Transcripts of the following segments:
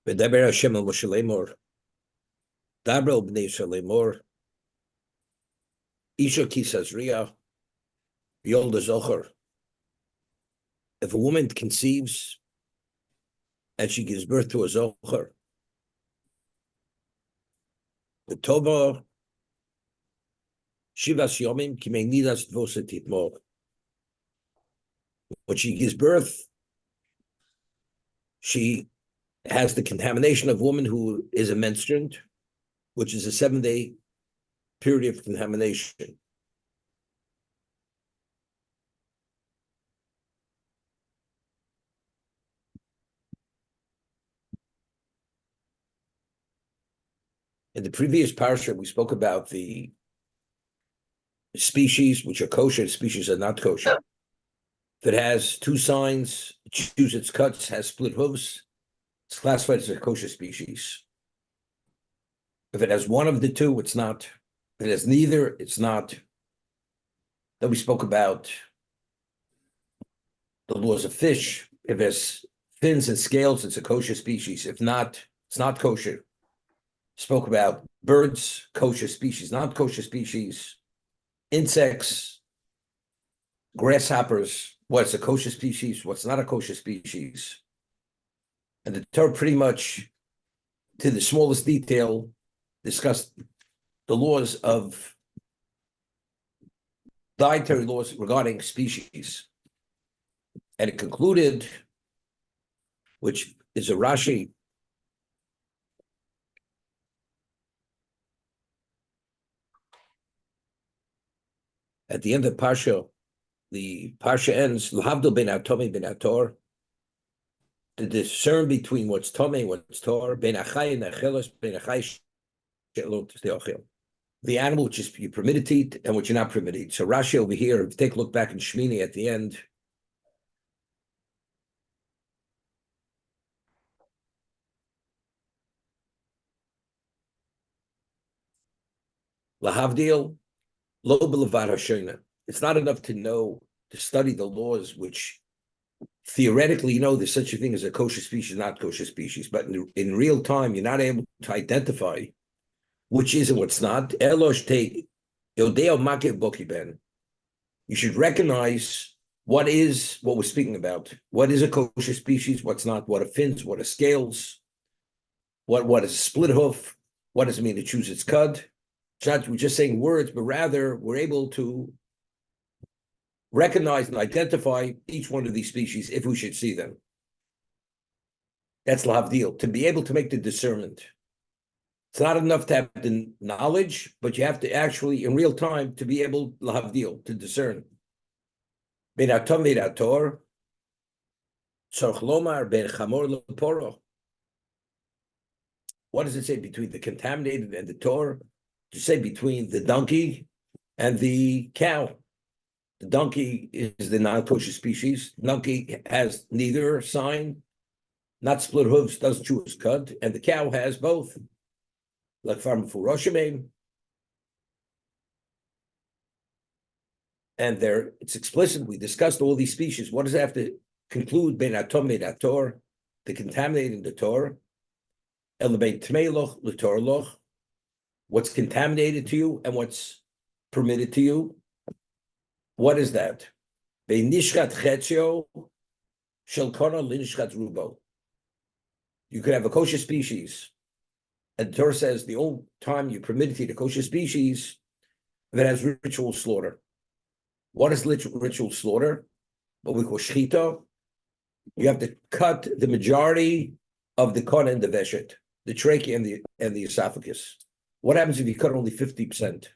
V'daber Hashem el Moshe lemor, daber el bnei Yisrael lemor, isha ki sazria, yolda zocher. If a woman conceives and she gives birth to a zocher, the tova shivas yomim kimei nidas dvoset titmor. When she gives birth, she has the contamination of a woman who is a menstruant, which is a 7-day period of contamination. In the previous parsha, we spoke about the species which are kosher, species are not kosher. If it has two signs, chews its cuts, has split hooves, it's classified as a kosher species. If it has one of the two, it's not. If it has neither, it's not. Then we spoke about the laws of fish. If it has fins and scales, it's a kosher species. If not, it's not kosher. Spoke about birds, kosher species, not kosher species, insects, grasshoppers, what's a kosher species, what's not a kosher species. And the Torah pretty much, to the smallest detail, discussed the laws of dietary laws regarding species. And it concluded, which is a Rashi, at the end of Parsha, the Parsha ends, L'havdil ben atomi ben ator, to discern between what's Tomei and what's Tor, ben achai and achelos, ben achai she'elot te'ochel. The animal which is you're permitted to eat and what you're not permitted to eat. So Rashi over here, if you take a look back in Shmini at the end, Lahavdil, lo b'levad hashona. It's not enough to know, to study the laws, which theoretically, there's such a thing as a kosher species, not kosher species, but in real time, you're not able to identify which is and what's not. Elosh te yodeo makeh boki ben. You should recognize what is what we're speaking about. What is a kosher species? What's not? What are fins? What are scales? What is a split hoof? What does it mean to choose its cud? It's not we're just saying words, but rather we're able to recognize and identify each one of these species if we should see them. That's lahavdil, to be able to make the discernment. It's not enough to have the knowledge, but you have to actually, in real time, to be able lahavdil, to discern. Ben atom ben ator, tzorch lomar ben chamor leporo. What does it say between the contaminated and the tor? To say between the donkey and the cow. The donkey is the non-kosher species. Donkey has neither sign, not split hooves, doesn't chew his cud, and the cow has both. Like farm for Roshamim. And there, it's explicit. We discussed all these species. What does it have to conclude? Ben atom ben ator, the contaminating the Torah. El ben tmeiloch l'torloch. What's contaminated to you and what's permitted to you. What is that? Nishkat chetzio shel kona linishkat rubo. You could have a kosher species, and the Torah says the only time you permitted to eat a kosher species that has ritual slaughter. What is ritual slaughter? What we call shchita. You have to cut the majority of the kona and the veshet, the trachea and the esophagus. What happens if you cut only 50%?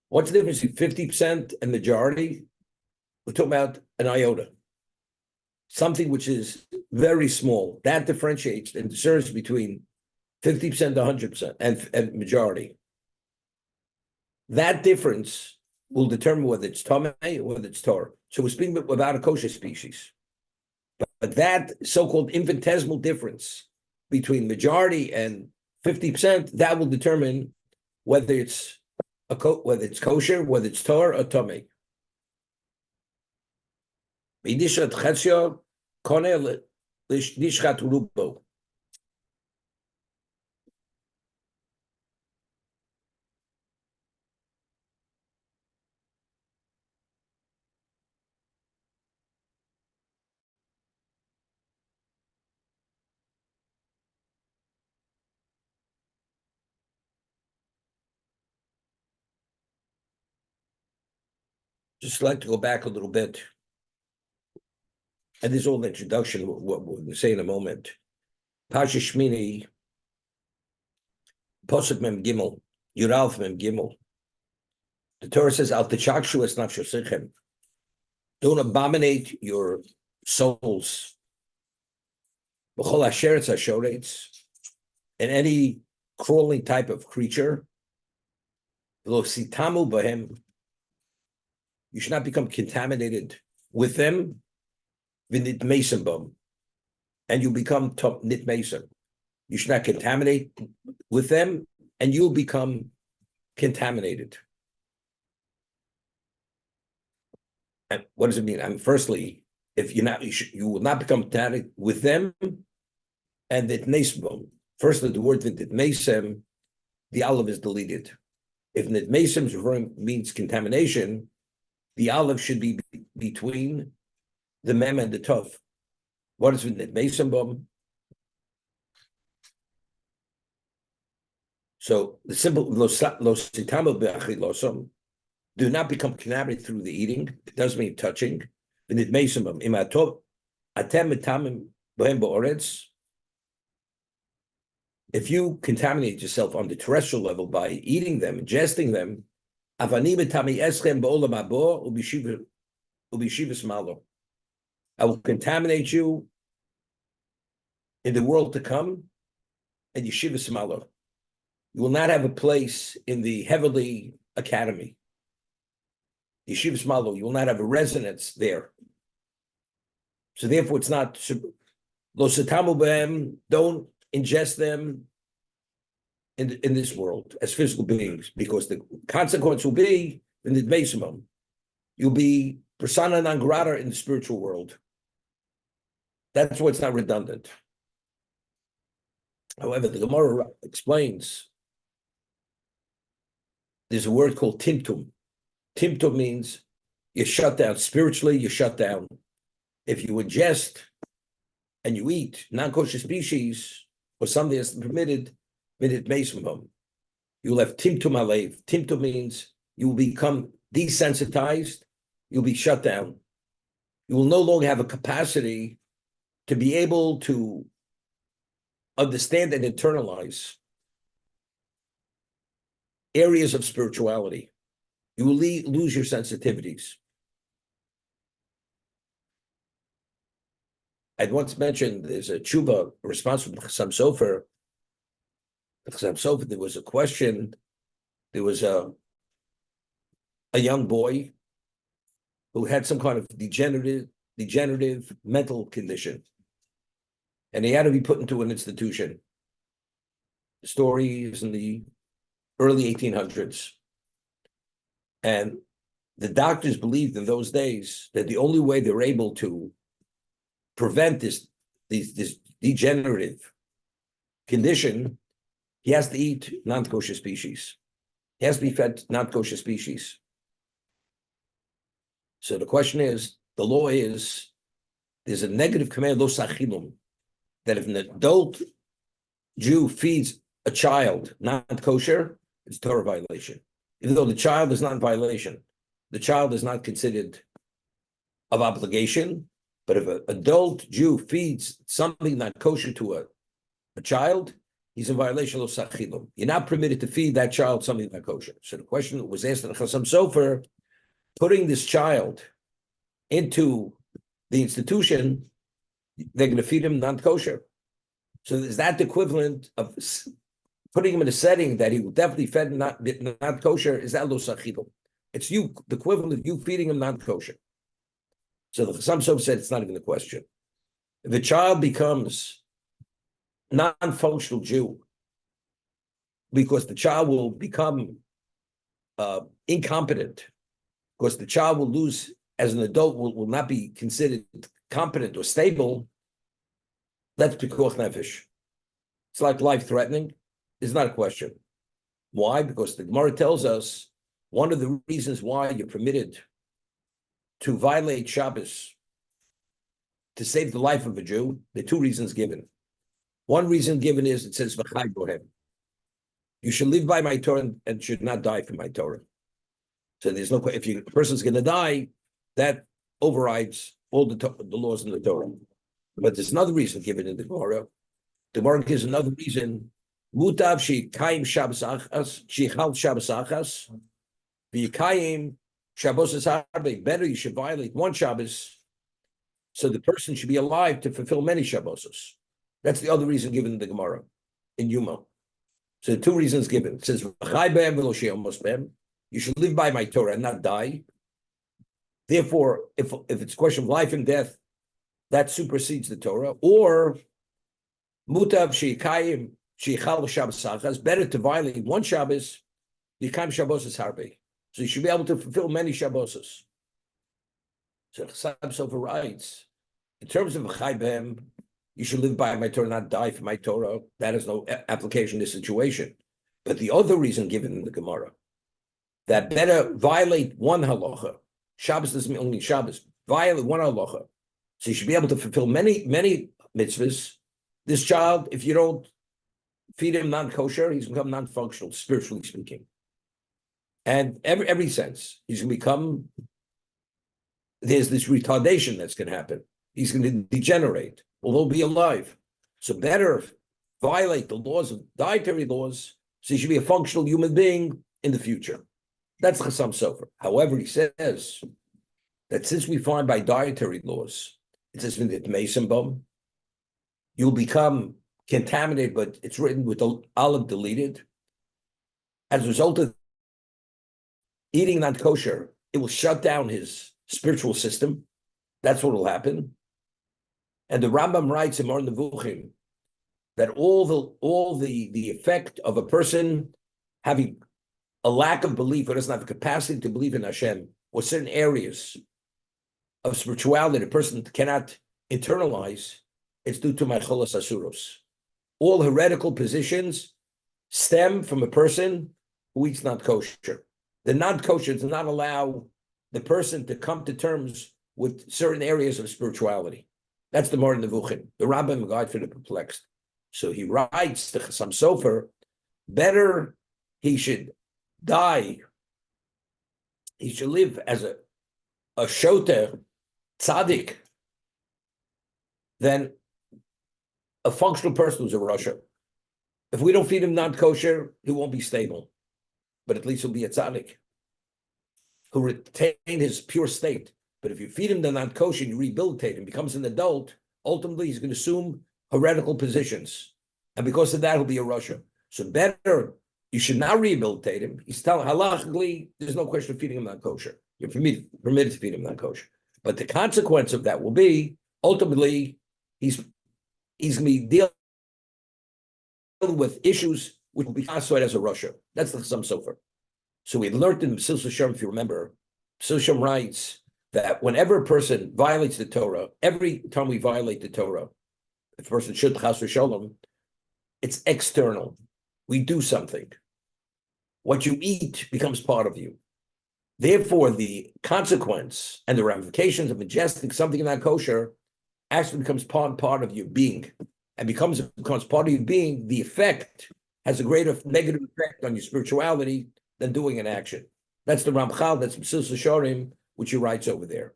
What's the difference between 50% and majority? We're talking about an iota, something which is very small. That differentiates and discerns between 50% to 100% and majority. That difference will determine whether it's tamei or whether it's tor. So we're speaking about a kosher species. But that so-called infinitesimal difference between majority and 50%, that will determine whether it's whether it's kosher, whether it's tor or tamei. Just like to go back a little bit. And this is all the introduction, what we'll say in a moment. Pasha Shmini, Posuk Mem Gimel, Yuralf Mem Gimel. The Torah says, Al Techakshu es nafshosichem. Don't abominate your souls. B'chol asheretz hashoretz, and any crawling type of creature. Lo sitamu b'hem. You should not become contaminated with them. V'nit mesim b'hem, and you become nit mesim. You should not contaminate with them, and you'll become contaminated. And what does it mean? I mean, firstly, if you're not, you will not become contaminated with them, and it nesbom. Firstly, the word nit mesem, the aleph is deleted. If nit mesem means contamination, the aleph should be between the mem and the tov. What is nit mesem bom? So the simple do not become contaminated through the eating. It does mean touching. If you contaminate yourself on the terrestrial level by eating them, ingesting them, I will contaminate you in the world to come, and yeshivas malo. You will not have a place in the heavenly academy. Yeshivas malo, you will not have a residence there. So therefore, it's not lo satamu b'hem. Don't ingest them in this world as physical beings, because the consequence will be in the mesimum. You'll be persona non grata in the spiritual world. That's why it's not redundant. However, the Gemara explains there's a word called timtum. Timtum means you're shut down. Spiritually, you're shut down. If you ingest and you eat non-kosher species or something that's permitted, you will have timtum alev. Timtum means you will become desensitized. You'll be shut down. You will no longer have a capacity to be able to understand and internalize areas of spirituality. You will lose your sensitivities. I'd once mentioned there's a tshuva responsible for Chassam Sofer. Chassam Sofer, there was a question. There was a young boy who had some kind of degenerative mental condition, and he had to be put into an institution. The story is in the early 1800s. And the doctors believed in those days that the only way they were able to prevent this degenerative condition, he has to eat non-kosher species. He has to be fed non-kosher species. So the question is, the law is, there's a negative command, lo sachilum, that if an adult Jew feeds a child non-kosher, it's a Torah violation. Even though the child is not in violation, the child is not considered of obligation. But if an adult Jew feeds something not kosher to a child, he's in violation of sachilum. You're not permitted to feed that child something not kosher. So the question was asked in Chassam Sofer, putting this child into the institution, they're going to feed him non-kosher. So is that the equivalent of putting him in a setting that he will definitely fed not kosher? Is that lo sachilum? It's you, the equivalent of you feeding him non-kosher. So the Chassam Sofer said it's not even a question. If a child becomes non-functional Jew, because the child will become incompetent, because the child will lose, as an adult, will not be considered competent or stable, that's pikuach nefesh. It's like life-threatening. It's not a question. Why? Because the Gemara tells us one of the reasons why you're permitted to violate Shabbos to save the life of a Jew, there are two reasons given. One reason given is it says, V'chai bohem. You should live by my Torah and should not die for my Torah. So there's no, if a person's going to die, that overrides all the laws in the Torah. But there's another reason given in the Gemara. The Gemara gives another reason. Mutav sheikayim Shabbos achas, sheichal Shabbos achas, v'yikayim Shabbos harbe. Better you should violate one Shabbos, so the person should be alive to fulfill many Shabbos. That's the other reason given in the Gemara in Yuma. So the two reasons given. It says, you should live by my Torah and not die. Therefore, if it's a question of life and death, that supersedes the Torah. Or mutav sheikayim sheichal Shabbos achas, better to violate one Shabbos, yikayim Shabbos harbe. So you should be able to fulfill many Shabbos. So Chassam Sofer writes, in terms of Chai B'hem, you should live by my Torah, not die for my Torah. That has no application in this situation. But the other reason given in the Gemara, that better violate one halacha. Shabbos doesn't mean only Shabbos. Violate one halacha. So you should be able to fulfill many mitzvahs. This child, if you don't feed him non-kosher, he's become non-functional, spiritually speaking. And every sense, he's going to become, there's this retardation that's going to happen. He's going to degenerate, although be alive. So better violate the laws of dietary laws, so he should be a functional human being in the future. That's Chassam Sofer. However, he says that since we find by dietary laws, it says in the Mason you'll become contaminated, but it's written with the olive deleted. As a result of eating non kosher, it will shut down his spiritual system. That's what will happen. And the Rambam writes in Mar Nevuchim that all the effect of a person having a lack of belief or doesn't have the capacity to believe in Hashem or certain areas of spirituality a person cannot internalize, it's due to Meicholos Asuros. All heretical positions stem from a person who eats not kosher. The non-kosher does not allow the person to come to terms with certain areas of spirituality. That's the Mar Nevuchim, the Rambam guide for the perplexed. So he writes to Chassam Sofer, better he should die, he should live as a shoter, tzaddik, than a functional person who's a rasha. If we don't feed him non-kosher, he won't be stable. But at least he'll be a tzaddik who retain his pure state. But if you feed him the non-kosher and you rehabilitate him, becomes an adult, ultimately he's going to assume heretical positions. And because of that, he'll be a rasha. So better, you should not rehabilitate him. He's telling, halachically, there's no question of feeding him non-kosher. You're permitted to feed him non-kosher. But the consequence of that will be, ultimately, he's going to be dealing with issues which will be classified as a rasha. That's the Chassam Sofer. So we learned in Mesil Shem, if you remember, Mesil Shem writes that whenever a person violates the Torah, every time we violate the Torah, if a person should chas v'sholom, it's external. We do something. What you eat becomes part of you. Therefore, the consequence and the ramifications of ingesting something not kosher actually becomes part of your being, and becomes part of your being. The effect has a greater negative effect on your spirituality than doing an action. That's the Ramchal. That's Mesil Shorim, which he writes over there.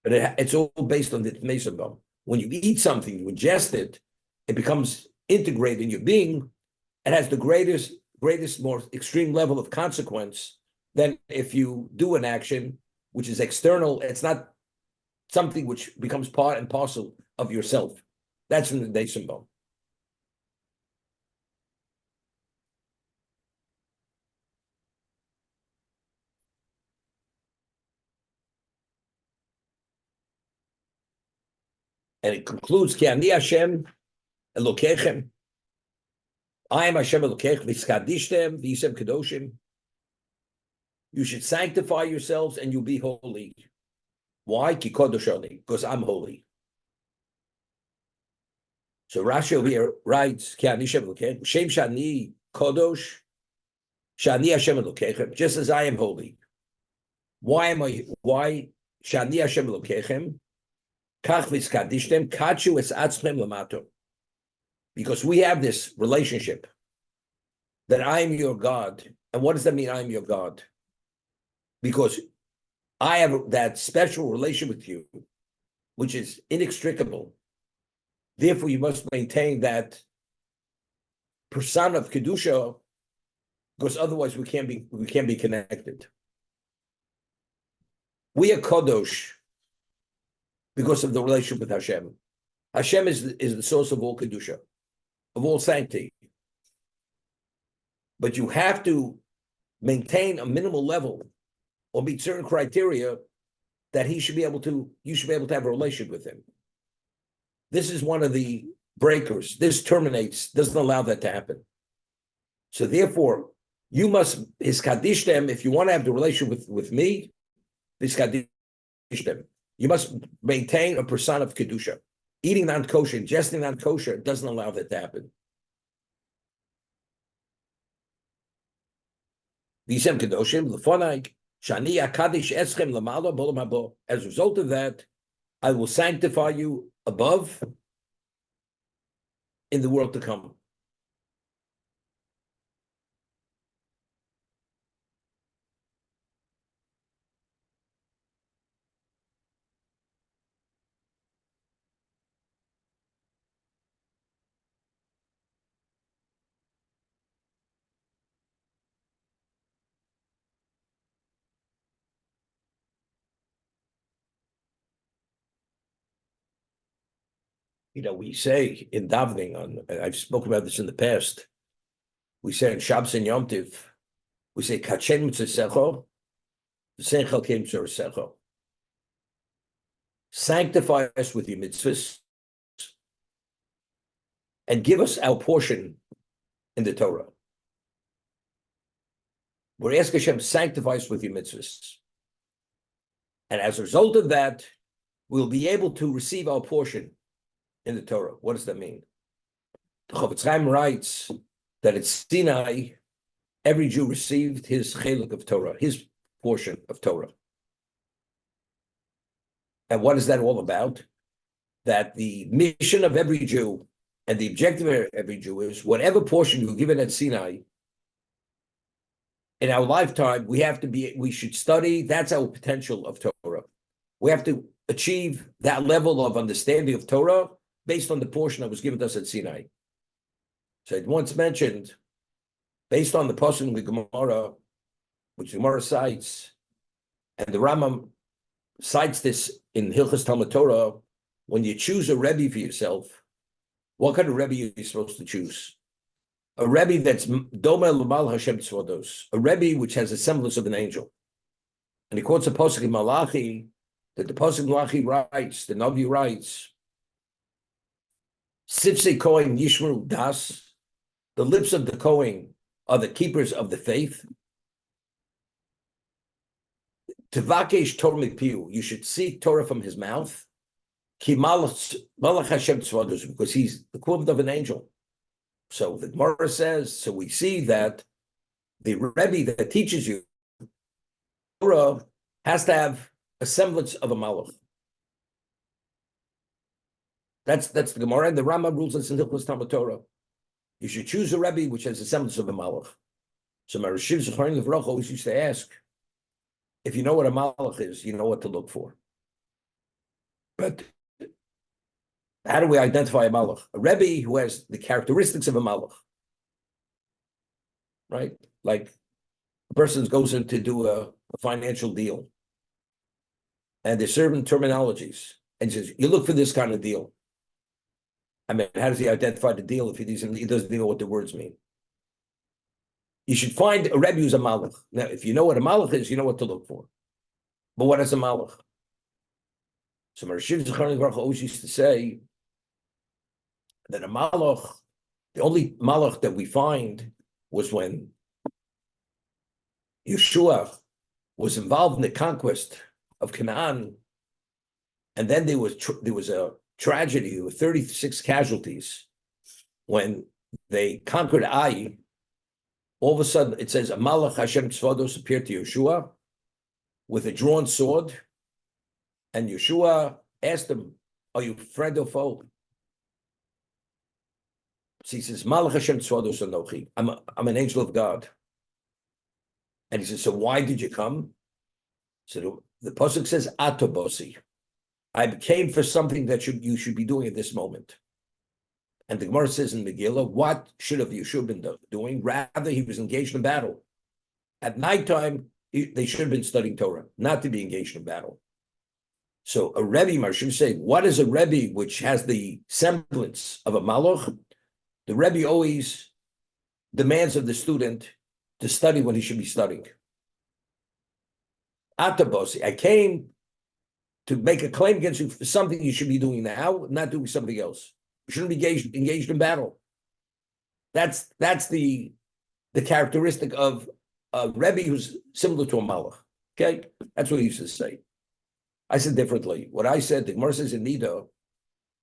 But it's all based on the Mason Bum. When you eat something, you ingest it, it becomes integrated in your being. It has the greatest, more extreme level of consequence than if you do an action which is external. It's not something which becomes part and parcel of yourself. That's from the Mason Bum. And it concludes, Ki ani Hashem Elokechem. I am Hashem Elokech, v'skadishtem, v'yisem kedoshim. You should sanctify yourselves and you'll be holy. Why? Ki kodosh ani, because I'm holy. So Rashi over here writes, Ki ani Hashem Elokech, Shem shani kodosh, shani Hashem Elokechem, just as I am holy. Why shani Hashem Elokechem? Because we have this relationship that I am your God. And what does that mean, I am your God? because I have that special relation with you, which is inextricable. Therefore, you must maintain that persona of kedusha, because otherwise we can't be connected. We are kadosh because of the relationship with Hashem. Hashem is the source of all kedusha, of all sanctity. But you have to maintain a minimal level or meet certain criteria that you should be able to have a relationship with him. This is one of the breakers. This doesn't allow that to happen. So therefore, you must hiskadishtem, if you want to have the relationship with me, hiskadishtem. You must maintain a persona of kedusha. Eating non-kosher, ingesting non-kosher doesn't allow that to happen. As a result of that, I will sanctify you above in the world to come. We say in davening, I've spoken about this in the past, we say in Shabbos and Yom Tiv, we say, Kachen mitzesecho, v'seichel kein mitzesecho. Sanctify us with your mitzvahs, and give us our portion in the Torah. We're asking Hashem, sanctify us with your mitzvahs. And as a result of that, we'll be able to receive our portion in the Torah. What does that mean? The Chofetz Chaim writes that at Sinai, every Jew received his chelik of Torah, his portion of Torah. And what is that all about? That the mission of every Jew and the objective of every Jew is whatever portion you're given at Sinai, in our lifetime, we should study, that's our potential of Torah. We have to achieve that level of understanding of Torah based on the portion that was given to us at Sinai. So it once mentioned, based on the pasuk in the Gemara, which the Gemara cites, and the Rambam cites this in Hilchos Talmud Torah, when you choose a Rebbe for yourself, what kind of Rebbe are you supposed to choose? A Rebbe that's Doma L'mal Hashem Tzvados, a Rebbe which has a semblance of an angel. And he quotes a pasuk in Malachi, that the pasuk in Malachi writes, the Navi writes, Sifsei Kohen Yishmeru Das, the lips of the Kohen are the keepers of the faith. Tevakesh Torah Mipiu, you should seek Torah from his mouth. Ki Malach Hashem Tzvados, because he's the equivalent of an angel. So the Gemara says, so we see that the Rebbe that teaches you Torah has to have a semblance of a Malach. That's the Gemara, and the Rambam rules us in Hilchos Talmud Torah. You should choose a Rebbe which has a semblance of a Malach. So my Rishiv Zecharim Levrach always used to ask, if you know what a Malach is, you know what to look for. But how do we identify a Malach? A Rebbe who has the characteristics of a Malach, right? Like a person goes in to do a financial deal, and there's certain terminologies, and says, you look for this kind of deal. I mean, how does he identify the deal if he doesn't know what the words mean? You should find a Rebbe who's a Malach. Now, if you know what a Malach is, you know what to look for. But what is a Malach? So Rishiv Zecharim Levrach always used to say that a Malach, the only Malach that we find was when Yeshua was involved in the conquest of Canaan, and then there was a tragedy. There were 36 casualties when they conquered Ai. All of a sudden, it says a Malach Hashem Tzvados appeared to Yeshua with a drawn sword, and Yeshua asked him, "Are you friend or foe?" So he says, "Malach Hashem Tzvados Anochi. I'm an angel of God." And he says, "So why did you come?" So the pasuk says, "Atobosi." I came for something that you should be doing at this moment. And the Gemara says in Megillah, what should have Yeshua been doing? Rather, he was engaged in battle. At nighttime, they should have been studying Torah, not to be engaged in battle. So a Rebbe, I should say, what is a Rebbe which has the semblance of a Malach? The Rebbe always demands of the student to study when he should be studying. Atabosi, I came to make a claim against you for something you should be doing now, not doing something else. You shouldn't be engaged in battle. That's the characteristic of a Rebbe who's similar to a Malach. Okay, that's what he used to say. I said differently. What I said, the Gemara says in Nida,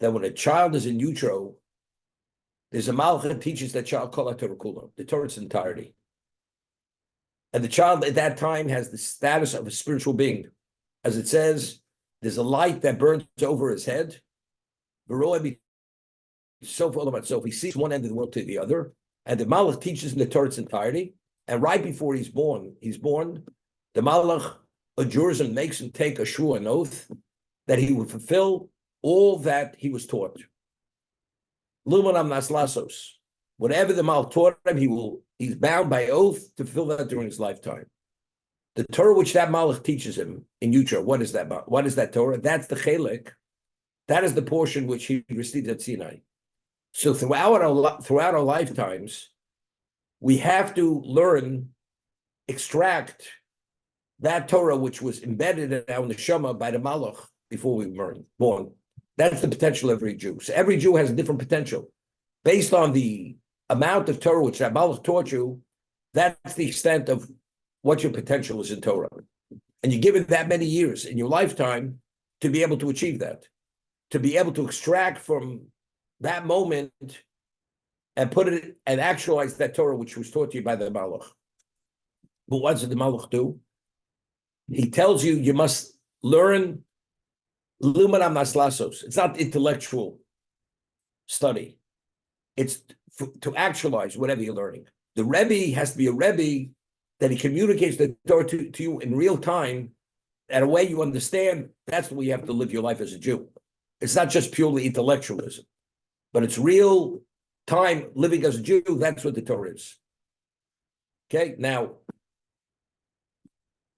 that when a child is in utero, there's a Malach that teaches that child Kol HaTorah Kula, the Torah's entirety. And the child at that time has the status of a spiritual being. As it says, there's a light that burns over his head. So full about so he sees one end of the world to the other, and the Malach teaches him the Torah's entirety. And right before he's born, the Malach adjures him, makes him take a shua, an oath, that he would fulfill all that he was taught. Lumanam naslasos. Whatever the Malach taught him, he's bound by oath to fulfill that during his lifetime. The Torah which that Malach teaches him in utero, what is that? What is that Torah? That's the Chelek. That is the portion which he received at Sinai. So throughout our lifetimes, we have to extract that Torah which was embedded in our neshama by the Malach before we were born. That's the potential of every Jew. So every Jew has a different potential. Based on the amount of Torah which that Malach taught you, that's the extent of what your potential is in Torah. And you give it that many years in your lifetime to be able to achieve that, to be able to extract from that moment and put it and actualize that Torah which was taught to you by the Malach. But what does the Malach do? He tells you you must learn lumanam naslasos. It's not intellectual study. It's to actualize whatever you're learning. The Rebbe has to be a Rebbe that he communicates the Torah to you in real time, in a way you understand. That's the way you have to live your life as a Jew. It's not just purely intellectualism, but it's real time living as a Jew. That's what the Torah is. Okay, now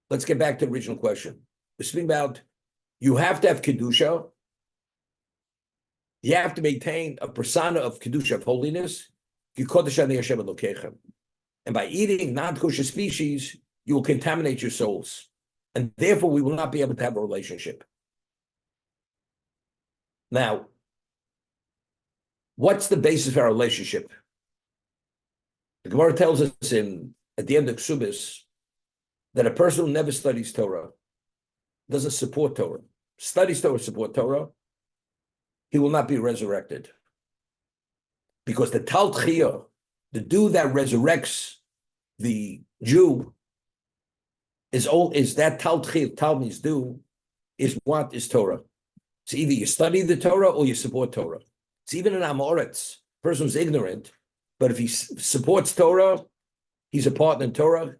let's get back to the original question. We're speaking about you have to have Kedusha. You have to maintain a persona of Kedusha, of holiness. And by eating non-kosher species, you will contaminate your souls. And therefore, we will not be able to have a relationship. Now, what's the basis of our relationship? The Gemara tells us at the end of Ksubis that a person who never studies Torah, doesn't support Torah, studies Torah, support Torah, he will not be resurrected. Because the Tal Tchiyah, the dew that resurrects the Jew, is that Tal Tchiyah, Tal means dew, is what is Torah. It's either you study the Torah or you support Torah. It's even in Amoritz, a person who's ignorant, but if he supports Torah, he's a partner in Torah.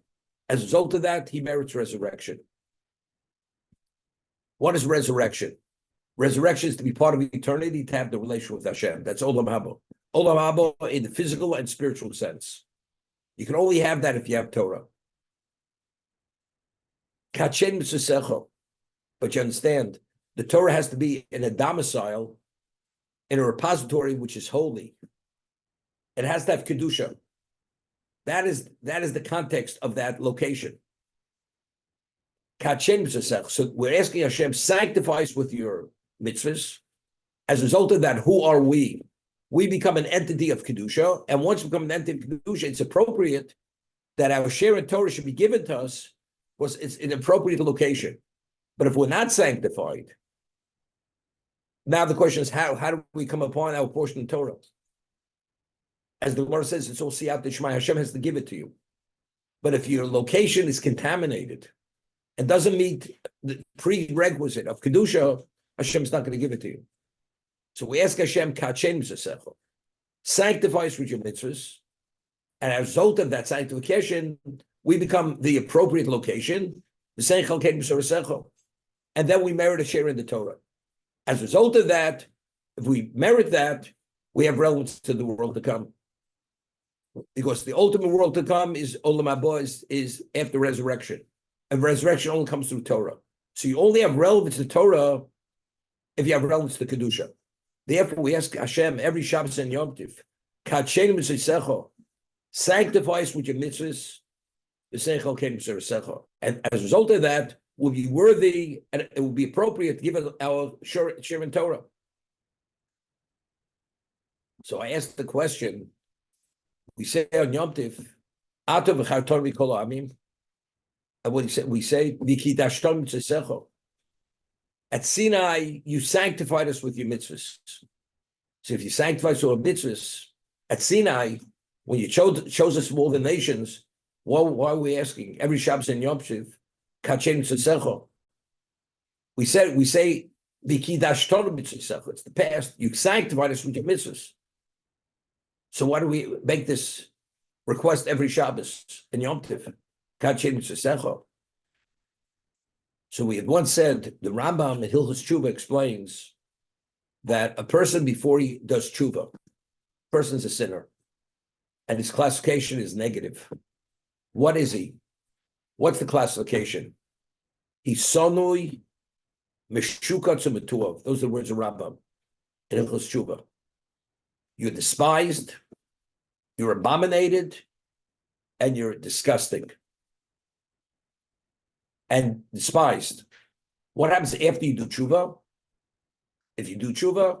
As a result of that, he merits resurrection. What is resurrection? Resurrection is to be part of eternity, to have the relation with Hashem. That's Olam Haba. Olam Haba in the physical and spiritual sense. You can only have that if you have Torah. Kachen B'Sesecho. But you understand, the Torah has to be in a domicile, in a repository which is holy. It has to have Kedusha. That is the context of that location. Kachen B'Sesecho. So we're asking Hashem, sanctify us with your mitzvahs. As a result of that, who are we? We become an entity of Kedusha, and once we become an entity of Kedusha, it's appropriate that our share in Torah should be given to us, because it's an appropriate location. But if we're not sanctified, now the question is, how do we come upon our portion in Torah? As the Lord says, it's all siyat d'shmai, Hashem has to give it to you. But if your location is contaminated and doesn't meet the prerequisite of Kedusha, Hashem's not going to give it to you. So we ask Hashem, Kachen B'Sesecho, sanctify us with your mitzvahs, and as a result of that sanctification, we become the appropriate location, And then we merit a share in the Torah. As a result of that, if we merit that, we have relevance to the world to come. Because the ultimate world to come is Olam Haba, is after resurrection. And resurrection only comes through Torah. So you only have relevance to Torah if you have relevance to Kedusha. Therefore, we ask Hashem every Shabbos and Yom Tov, sanctify us with your mitzvahs, and as a result of that, we'll be worthy, and it will be appropriate to give us our share in Torah. So I asked the question, we say on Yom Tov, Atov v'charton mikol ha'amim, and what we say, v'kidashton mitzvah. At Sinai, you sanctified us with your mitzvahs. So if you sanctified us with mitzvahs, at Sinai, when you chose us from all the nations, why are we asking? Every Shabbos and Yom Tov, kachen tzitzecho. We say, v'kidashton mitzvah. It's the past. You sanctified us with your mitzvahs. So why do we make this request every Shabbos and Yom Tov? Kachen tzitzecho. So we had once said, the Rambam in Hilchos Tshuva explains that a person before he does tshuva, person's a sinner, and his classification is negative. What is he? What's the classification? He's sonui meshukatz u'metuav. Those are the words of Rambam in Hilchos Tshuva. You're despised, you're abominated, and you're disgusting. And despised. What happens after you do tshuva? If you do tshuva,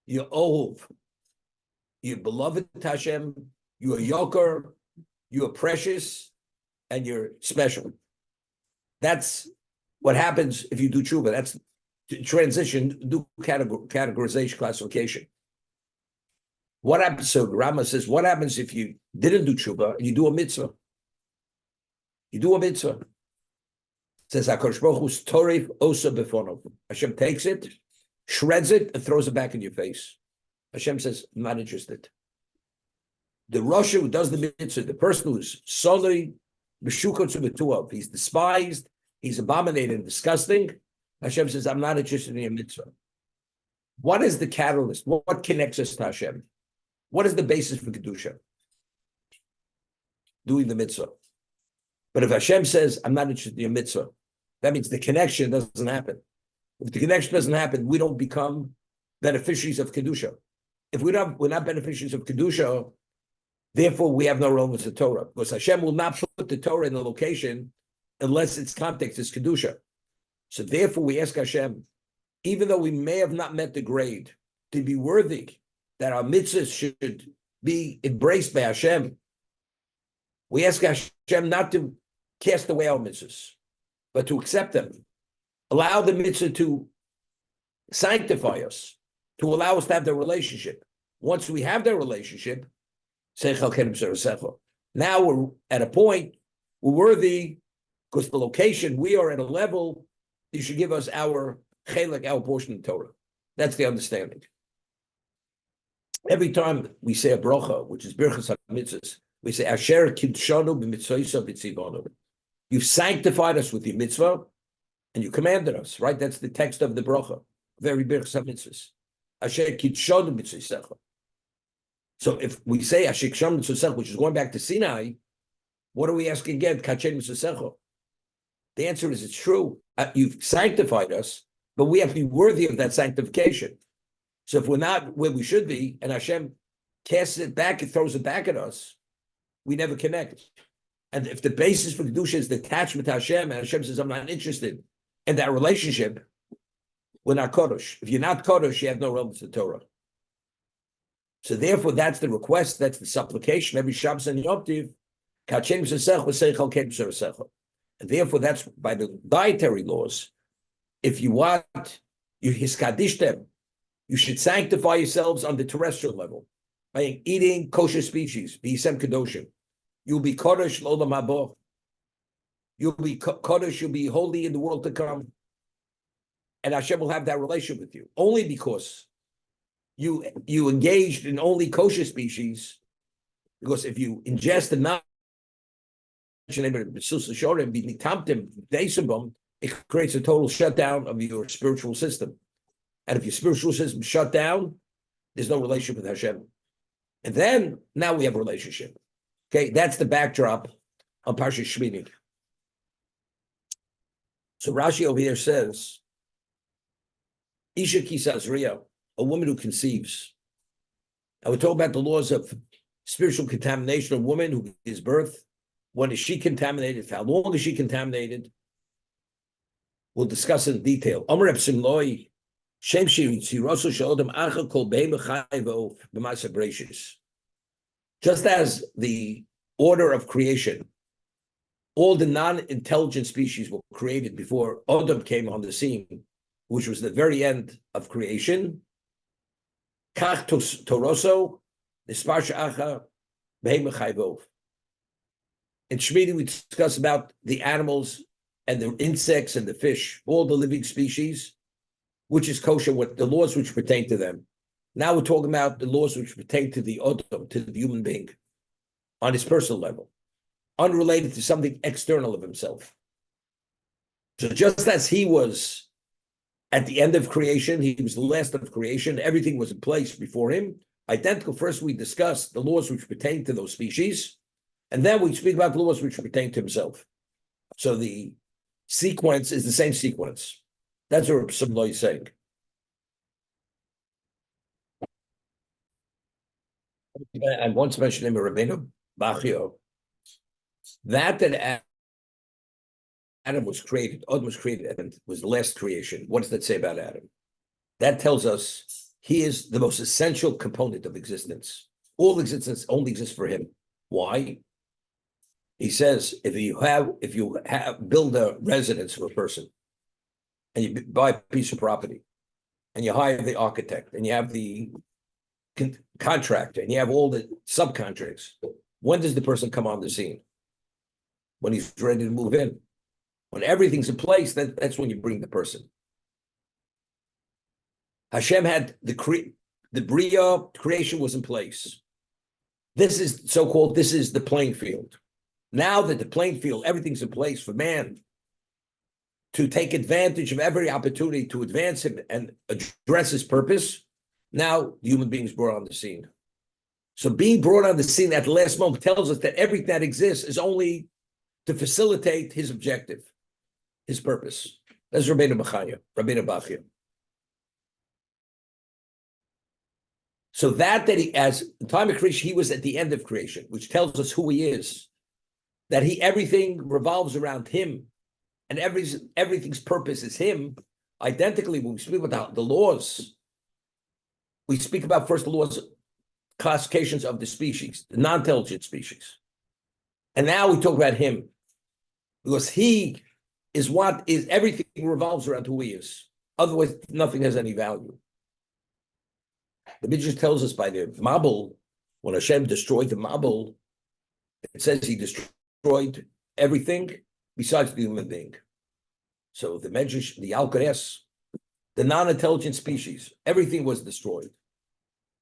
you're ohuv, you're beloved to Hashem, you're yoker, you're precious, and you're special. That's what happens if you do tshuva. That's transition, do categorization, classification. What happens? So Rama says, what happens if you didn't do tshuva and you do a mitzvah? You do a mitzvah. Says HaKadosh Baruch Hu's Torah osa befonov. Hashem takes it, shreds it, and throws it back in your face. Hashem says, I'm not interested. The Rasha who does the mitzvah, the person who's solely b'shukotzu b'tuav, he's despised, he's abominated and disgusting. Hashem says, I'm not interested in your mitzvah. What is the catalyst? What connects us to Hashem? What is the basis for Kedusha? Doing the mitzvah. But if Hashem says, I'm not interested in your mitzvah, that means the connection doesn't happen. If the connection doesn't happen, we don't become beneficiaries of Kedusha. If we're not beneficiaries of Kedusha, therefore we have no relevance to Torah. Because Hashem will not put the Torah in the location unless its context is Kedusha. So therefore we ask Hashem, even though we may have not met the grade, to be worthy that our mitzvahs should be embraced by Hashem, we ask Hashem not to cast away our mitzvahs, but to accept them. Allow the mitzvah to sanctify us, to allow us to have the relationship. Once we have that relationship, now we're at a point, we're worthy, because the location, we are at a level, you should give us our chelek, our portion of Torah. That's the understanding. Every time we say a bracha, which is birchas ha-mitzvahs, we say, Asher kidshanu b'mitzvayso v'tzivonu. You've sanctified us with your mitzvah, and you commanded us, right? That's the text of the bracha. Very birchas ha-mitzvahs. Asher kidshanu b'mitzvaysecha. So if we say Asher kidshanu b'mitzvaysecha, which is going back to Sinai, what are we asking again? Kachen b'mitzvaysecha. The answer is it's true. You've sanctified us, but we have to be worthy of that sanctification. So if we're not where we should be, and Hashem casts it back, it throws it back at us, we never connect. And if the basis for Kedusha is the attachment to Hashem, and Hashem says, I'm not interested in that relationship, we're not Kodesh. If you're not Kodesh, you have no relevance to Torah. So therefore, that's the request, that's the supplication. Every Shabbos and Yom Tov, and therefore, that's by the dietary laws. If you want, you hiskadishtem, you should sanctify yourselves on the terrestrial level by eating kosher species, b'yisem kedoshim. You'll be kodesh l'olam haba. You'll be kodesh, you'll be holy in the world to come. And Hashem will have that relationship with you. Only because you engaged in only kosher species, because if you ingest the it creates a total shutdown of your spiritual system. And if your spiritual system shut down, there's no relationship with Hashem. And then now we have a relationship. Okay, that's the backdrop on Parsha Shmini. So Rashi over here says, Isha Kisazriya, a woman who conceives. And we're talking about the laws of spiritual contamination. A woman who gives birth, when is she contaminated? For how long is she contaminated? We'll discuss in detail. Just as the order of creation, all the non-intelligent species were created before Adam came on the scene, which was the very end of creation. Kach Toroso, in Shmini, we discuss about the animals and the insects and the fish, all the living species, which is kosher, what the laws which pertain to them. Now we're talking about the laws which pertain to the Adam, to the human being, on his personal level, unrelated to something external of himself. So just as he was at the end of creation, he was the last of creation, everything was in place before him. Identical, first we discuss the laws which pertain to those species, and then we speak about the laws which pertain to himself. So the sequence is the same sequence. That's what Simloi is saying. I once mentioned him, Rabbeinu Bachio, that Adam was created, Adam was created, and was the last creation. What does that say about Adam? That tells us he is the most essential component of existence. All existence only exists for him. Why? He says, if you build a residence for a person, and you buy a piece of property, and you hire the architect, and you have the contractor, and you have all the subcontracts, when does the person come on the scene? When he's ready to move in. When everything's in place, that's when you bring the person. Hashem had the Bria creation was in place. This is the playing field. Now that the playing field, everything's in place for man to take advantage of every opportunity to advance him and address his purpose, now the human beings brought on the scene. So being brought on the scene at the last moment tells us that everything that exists is only to facilitate his objective, his purpose. That's Rabbeinu Bachia. So that he, as in time of creation, he was at the end of creation, which tells us who he is. That everything revolves around him, and everything's purpose is him. Identically, when we speak about the laws, we speak about first the laws, classifications of the species, the non-intelligent species. And now we talk about him, because he is what is, everything revolves around who he is. Otherwise, nothing has any value. The Midrash tells us by the Mabul, when Hashem destroyed the Mabul, it says he destroyed everything besides the human being. So the Midrash, the Alkares, the non-intelligent species, everything was destroyed.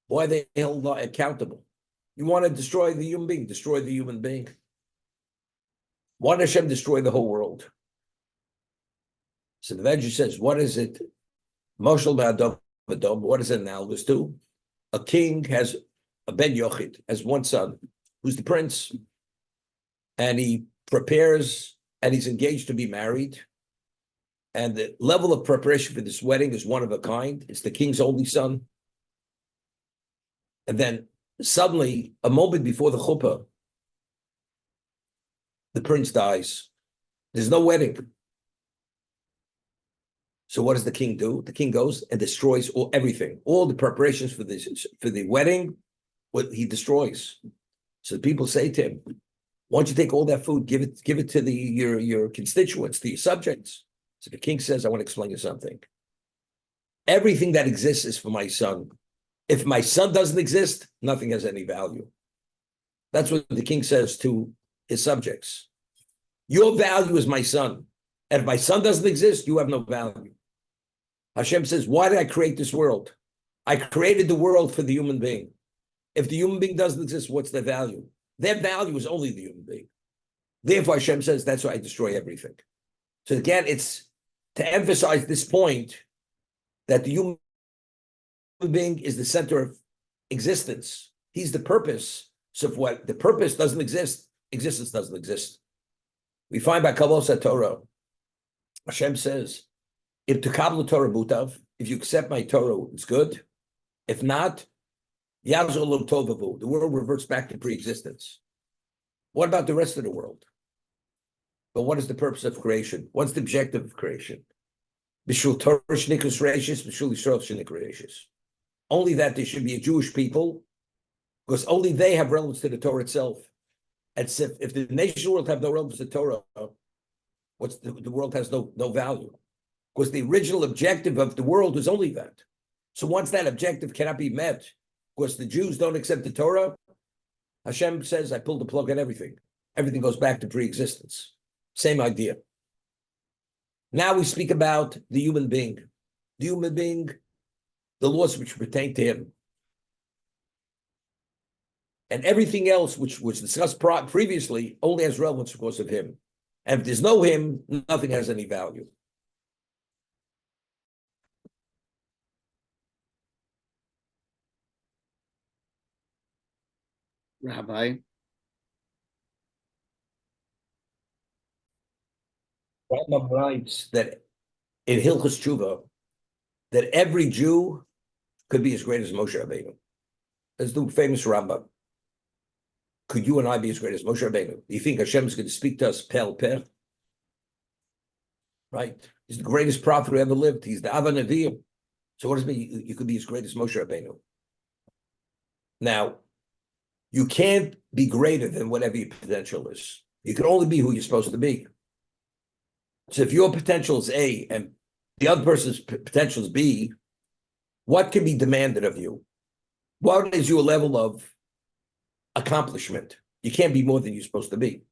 Why are they held accountable? You want to destroy the human being, destroy the human being. Why did Hashem destroy the whole world? So the Midrash says, what is it? Moshel Ba'adam, what is it analogous to? A king has a Ben Yochid, has one son, who's the prince, and he prepares, and he's engaged to be married. And the level of preparation for this wedding is one of a kind. It's the king's only son. And then suddenly, a moment before the chuppah, the prince dies. There's no wedding. So what does the king do? The king goes and destroys everything, all the preparations for the wedding. What he destroys. So the people say to him, "Why don't you take all that food, give it to your constituents, to your subjects?" So the king says, "I want to explain you something. Everything that exists is for my son. If my son doesn't exist, nothing has any value." That's what the king says to his subjects. Your value is my son. And if my son doesn't exist, you have no value. Hashem says, why did I create this world? I created the world for the human being. If the human being doesn't exist, what's their value? Their value is only the human being. Therefore, Hashem says, that's why I destroy everything. So again, it's to emphasize this point that the human being is the center of existence. He's the purpose. So if what the purpose doesn't exist, existence doesn't exist. We find by Kabbalah Torah, Hashem says, if tukablu Torah mutav, if you accept my Torah, it's good. If not, yazol lo tovavu, the world reverts back to pre-existence. What about the rest of the world? But what is the purpose of creation? What's the objective of creation? B'shul Torah shnikus reishis, b'shul Yisrael shnik reishis. Only that there should be a Jewish people, because only they have relevance to the Torah itself. And if the nation world have no relevance to Torah, the world has no value. Because the original objective of the world is only that. So once that objective cannot be met, because the Jews don't accept the Torah, Hashem says, I pulled the plug on everything. Everything goes back to pre-existence. Same idea. Now we speak about the human being. The human being, the laws which pertain to him. And everything else which was discussed previously only has relevance because of him. And if there's no him, nothing has any value. Rabbi, Rambam writes that in Hilchos Tshuva, that every Jew could be as great as Moshe Rabbeinu. That's the famous Rambam. Could you and I be as great as Moshe Rabbeinu? Do you think Hashem is going to speak to us pel per? Right? He's the greatest prophet who ever lived. He's the Ava Nevi'im. So what does it mean? You could be as great as Moshe Rabbeinu. Now, you can't be greater than whatever your potential is. You can only be who you're supposed to be. So if your potential is A and the other person's potential is B, what can be demanded of you? What is your level of accomplishment? You can't be more than you're supposed to be.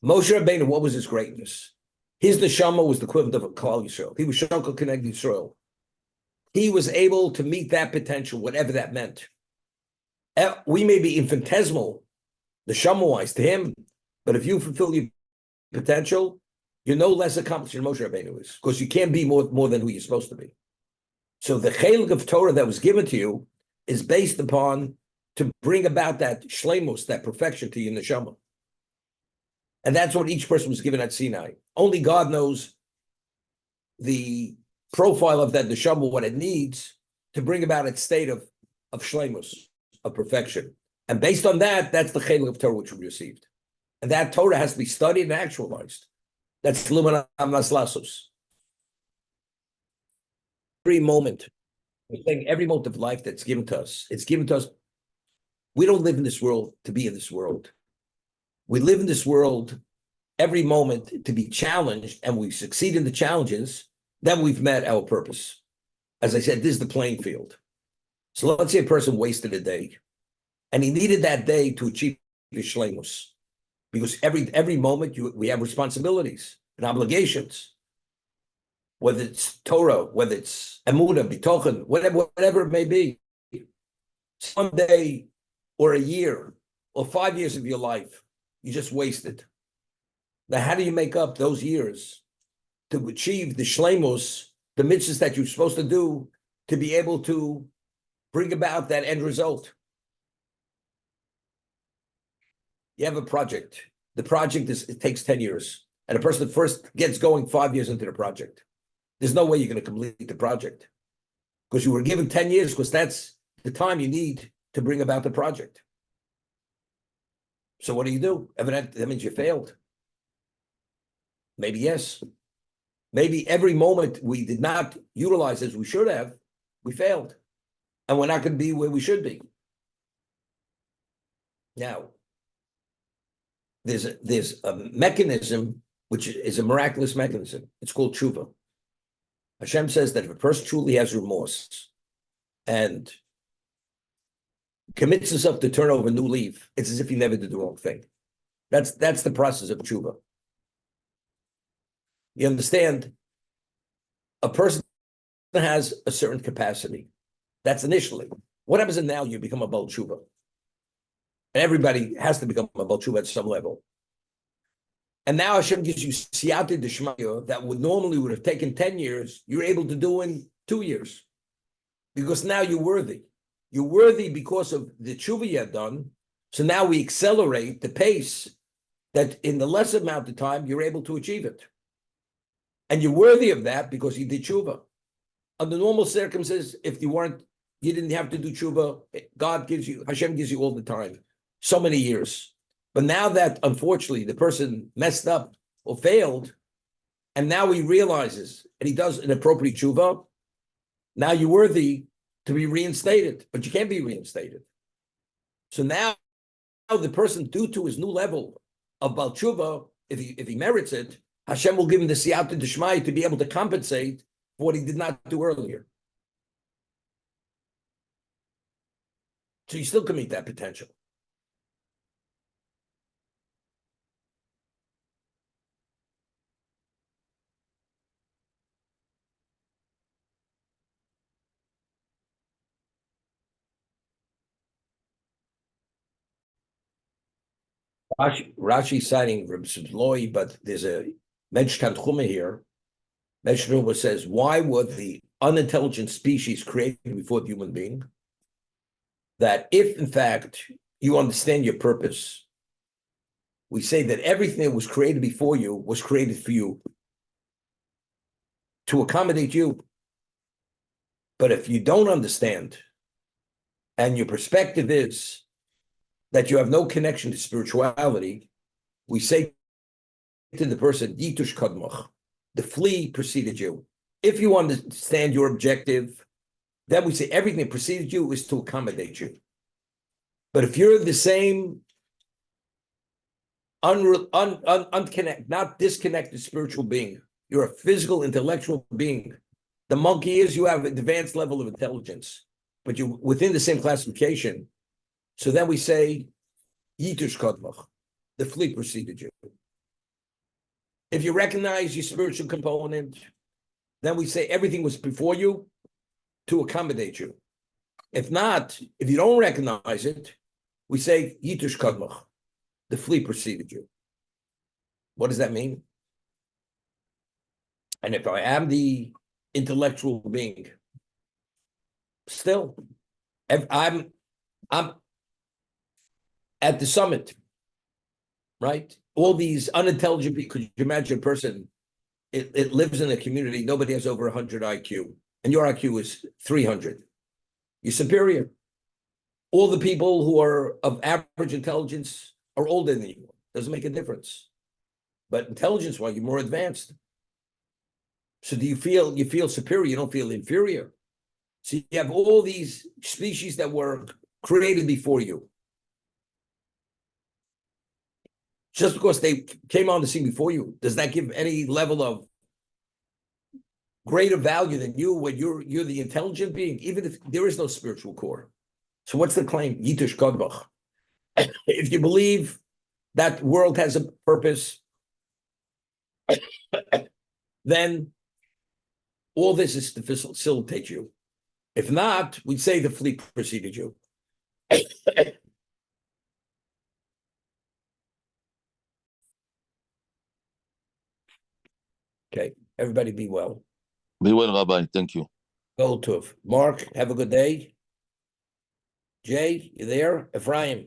Moshe Rabbeinu, what was his greatness? His neshama was the equivalent of a Klal Yisrael. He was Shokal connected Yisrael. He was able to meet that potential, whatever that meant. We may be infinitesimal, neshama-wise, to him, but if you fulfill your potential, you're no less accomplished than Moshe Rabbeinu is, because you can't be more than who you're supposed to be. So the chelik of Torah that was given to you is based upon to bring about that shleimus, that perfection to your neshama. And that's what each person was given at Sinai. Only God knows the profile of that neshama, what it needs to bring about its state of shleimus, of perfection. And based on that, that's the chelik of Torah which we received. And that Torah has to be studied and actualized. That's Luminam Naslasus. Every moment, we're saying every moment of life that's given to us, it's given to us. We don't live in this world to be in this world. We live in this world every moment to be challenged, and we succeed in the challenges, then we've met our purpose. As I said, this is the playing field. So let's say a person wasted a day, and he needed that day to achieve his shleimus. Because every moment we have responsibilities and obligations, whether it's Torah, whether it's Emunah, Bitochen, whatever it may be. Someday or a year or 5 years of your life, you just wasted. Now, how do you make up those years to achieve the shleimus, the mitzvahs that you're supposed to do to be able to bring about that end result? You have a project. The project it takes 10 years. And a person first gets going 5 years into the project. There's no way you're going to complete the project. Because you were given 10 years, because that's the time you need to bring about the project. So what do? Evidently, that means you failed. Maybe yes. Maybe every moment we did not utilize as we should have, we failed. And we're not going to be where we should be. Now, there's a mechanism which is a miraculous mechanism. It's called tshuva. Hashem says that if a person truly has remorse and commits himself to turn over a new leaf, it's as if he never did the wrong thing. That's the process of tshuva. You understand? A person has a certain capacity. That's initially. What happens if now you become a Baal Tshuva? And everybody has to become a Baal Tshuva at some level. And now Hashem gives you siyata d'shmaya that would have taken 10 years, you're able to do in 2 years. Because now you're worthy. You're worthy because of the tshuva you have done. So now we accelerate the pace that in the less amount of time, you're able to achieve it. And you're worthy of that because you did tshuva. Under normal circumstances, if you didn't have to do tshuva, Hashem gives you all the time, so many years. But now that, unfortunately, the person messed up or failed, and now he realizes, and he does an appropriate tshuva, now you're worthy to be reinstated, but you can't be reinstated. So now the person, due to his new level of Baal Tshuva, if he merits it, Hashem will give him the siyata d'shmaya to be able to compensate for what he did not do earlier. So you still can meet that potential. Rashi citing Reb Shlomo, but there's a Mensch Tanchuma here. Mensch Tanchuma says, why were the unintelligent species created before the human being? That if, in fact, you understand your purpose, we say that everything that was created before you was created for you, to accommodate you. But if you don't understand, and your perspective is that you have no connection to spirituality, we say to the person, Yitush Kadmach, the flea preceded you. If you understand your objective, then we say everything that preceded you is to accommodate you. But if you're the same unconnected, not disconnected spiritual being, you're a physical, intellectual being. The monkey is you have an advanced level of intelligence, but you're within the same classification. So then we say, Yitush Kadmach, the flea preceded you. If you recognize your spiritual component, then we say everything was before you to accommodate you. If not, if you don't recognize it, we say Yitush Kadmach, the flea preceded you. What does that mean? And if I am the intellectual being, still, if I'm at the summit, right? All these unintelligent people, could you imagine a person, it lives in a community, nobody has over 100 IQ, and your IQ is 300. You're superior. All the people who are of average intelligence are older than you. Doesn't make a difference. But intelligence-wise, you're more advanced. So do you feel superior? You don't feel inferior. So you have all these species that were created before you. Just because they came on the scene before you, does that give any level of greater value than you when you're the intelligent being, even if there is no spiritual core? So what's the claim? Yitush Kadmach. If you believe that world has a purpose, then all this is to facilitate you. If not, we'd say the flea preceded you. Okay, everybody be well. Be well, Rabbi. Thank you. Go to Mark, have a good day. Jay, you there? Ephraim.